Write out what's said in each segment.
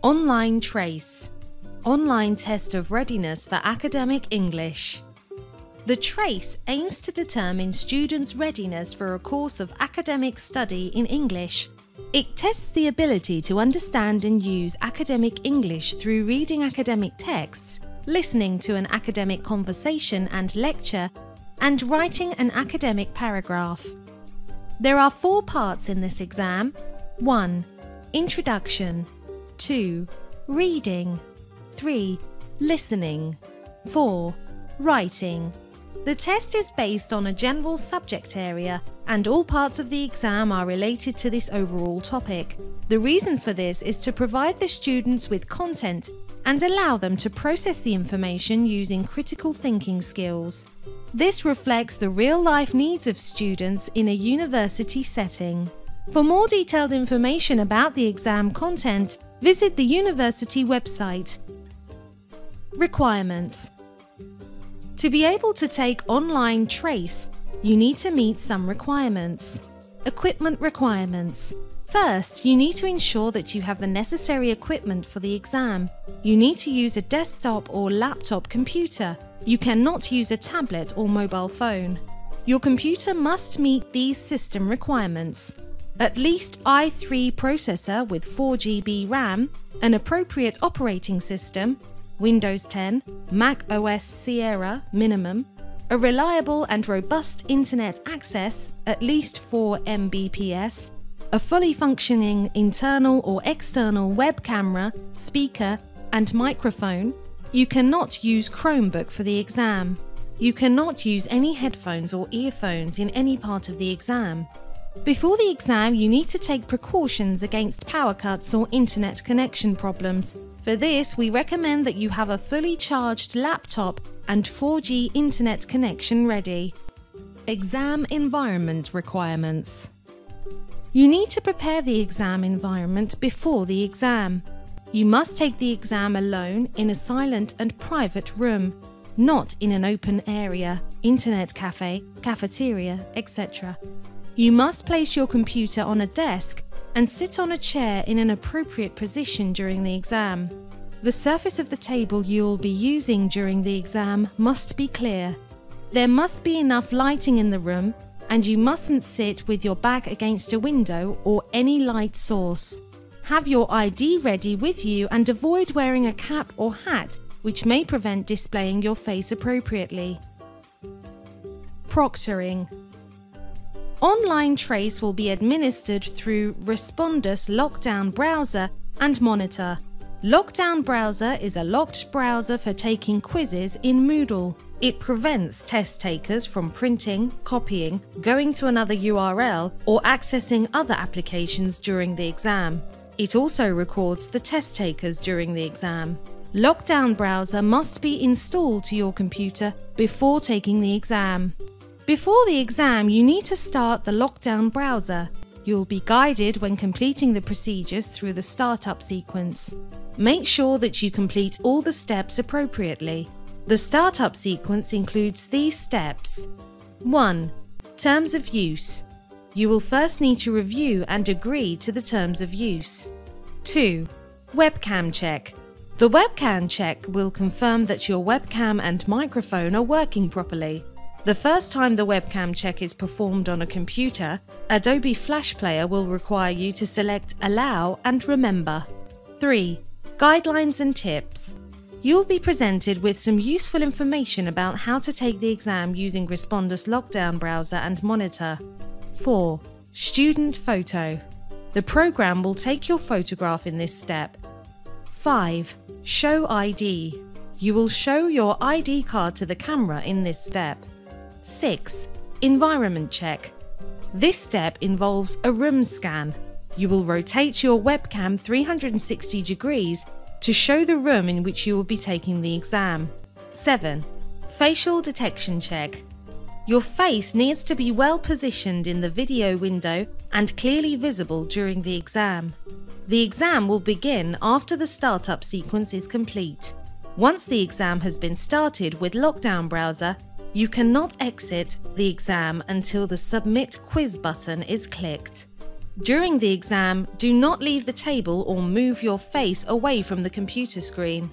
Online TRACE, Online Test of Readiness for Academic English. The TRACE aims to determine students' readiness for a course of academic study in English. It tests the ability to understand and use academic English through reading academic texts, listening to an academic conversation and lecture, and writing an academic paragraph. There are 4 parts in this exam. 1. Introduction. 2. Reading. 3. Listening. 4. Writing. The test is based on a general subject area, and all parts of the exam are related to this overall topic. The reason for this is to provide the students with content and allow them to process the information using critical thinking skills. This reflects the real-life needs of students in a university setting. For more detailed information about the exam content, visit the university website. Requirements. To be able to take online TRACE, you need to meet some requirements. Equipment requirements. First, you need to ensure that you have the necessary equipment for the exam. You need to use a desktop or laptop computer. You cannot use a tablet or mobile phone. Your computer must meet these system requirements. At least i3 processor with 4 GB RAM, an appropriate operating system, Windows 10, Mac OS Sierra minimum, a reliable and robust internet access, at least 4 Mbps, a fully functioning internal or external web camera, speaker, and microphone. You cannot use Chromebook for the exam. You cannot use any headphones or earphones in any part of the exam. Before the exam, you need to take precautions against power cuts or internet connection problems. For this, we recommend that you have a fully charged laptop and 4G internet connection ready. Exam environment requirements. You need to prepare the exam environment before the exam. You must take the exam alone in a silent and private room, not in an open area, internet cafe, cafeteria, etc. You must place your computer on a desk and sit on a chair in an appropriate position during the exam. The surface of the table you will be using during the exam must be clear. There must be enough lighting in the room, and you mustn't sit with your back against a window or any light source. Have your ID ready with you and avoid wearing a cap or hat, which may prevent displaying your face appropriately. Proctoring. Online TRACE will be administered through Respondus Lockdown Browser and Monitor. Lockdown Browser is a locked browser for taking quizzes in Moodle. It prevents test takers from printing, copying, going to another URL, or accessing other applications during the exam. It also records the test takers during the exam. Lockdown Browser must be installed to your computer before taking the exam. Before the exam, you need to start the Lockdown Browser. You'll be guided when completing the procedures through the startup sequence. Make sure that you complete all the steps appropriately. The startup sequence includes these steps. 1. Terms of use. You will first need to review and agree to the terms of use. 2. Webcam Check. The Webcam Check will confirm that your webcam and microphone are working properly. The first time the webcam check is performed on a computer, Adobe Flash Player will require you to select Allow and Remember. 3. Guidelines and tips. You'll be presented with some useful information about how to take the exam using Respondus Lockdown Browser and Monitor. 4. Student photo. The program will take your photograph in this step. 5. Show ID. You will show your ID card to the camera in this step. 6. Environment check. This step involves a room scan. You will rotate your webcam 360 degrees to show the room in which you will be taking the exam. 7. Facial detection check. Your face needs to be well positioned in the video window and clearly visible during the exam. The exam will begin after the startup sequence is complete. Once the exam has been started with Lockdown Browser, you cannot exit the exam until the Submit Quiz button is clicked. During the exam, do not leave the table or move your face away from the computer screen.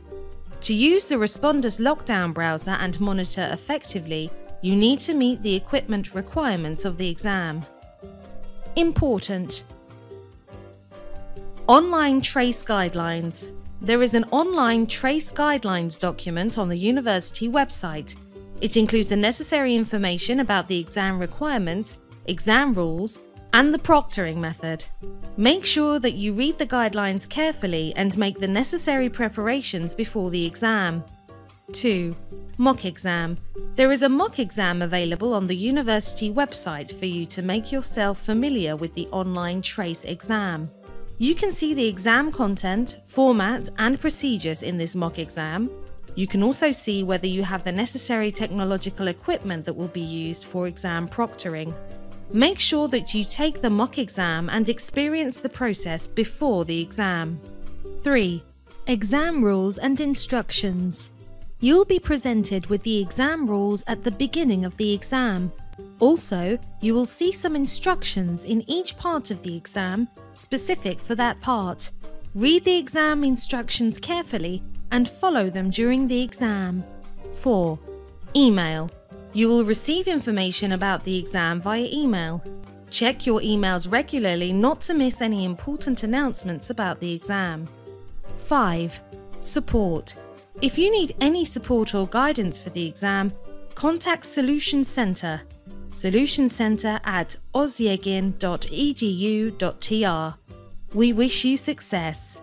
To use the Respondus Lockdown browser and monitor effectively, you need to meet the equipment requirements of the exam. Important. Online TRACE Guidelines. There is an online TRACE Guidelines document on the university website. It includes the necessary information about the exam requirements, exam rules, and the proctoring method. Make sure that you read the guidelines carefully and make the necessary preparations before the exam. 2. Mock exam. There is a mock exam available on the university website for you to make yourself familiar with the online TRACE exam. You can see the exam content, format, and procedures in this mock exam. You can also see whether you have the necessary technological equipment that will be used for exam proctoring. Make sure that you take the mock exam and experience the process before the exam. 3. Exam rules and instructions. You'll be presented with the exam rules at the beginning of the exam. Also, you will see some instructions in each part of the exam specific for that part. Read the exam instructions carefully and follow them during the exam. 4. Email. You will receive information about the exam via email. Check your emails regularly not to miss any important announcements about the exam. 5. Support. If you need any support or guidance for the exam, contact Solution Center. Solution Center at özyeğin.edu.tr. We wish you success.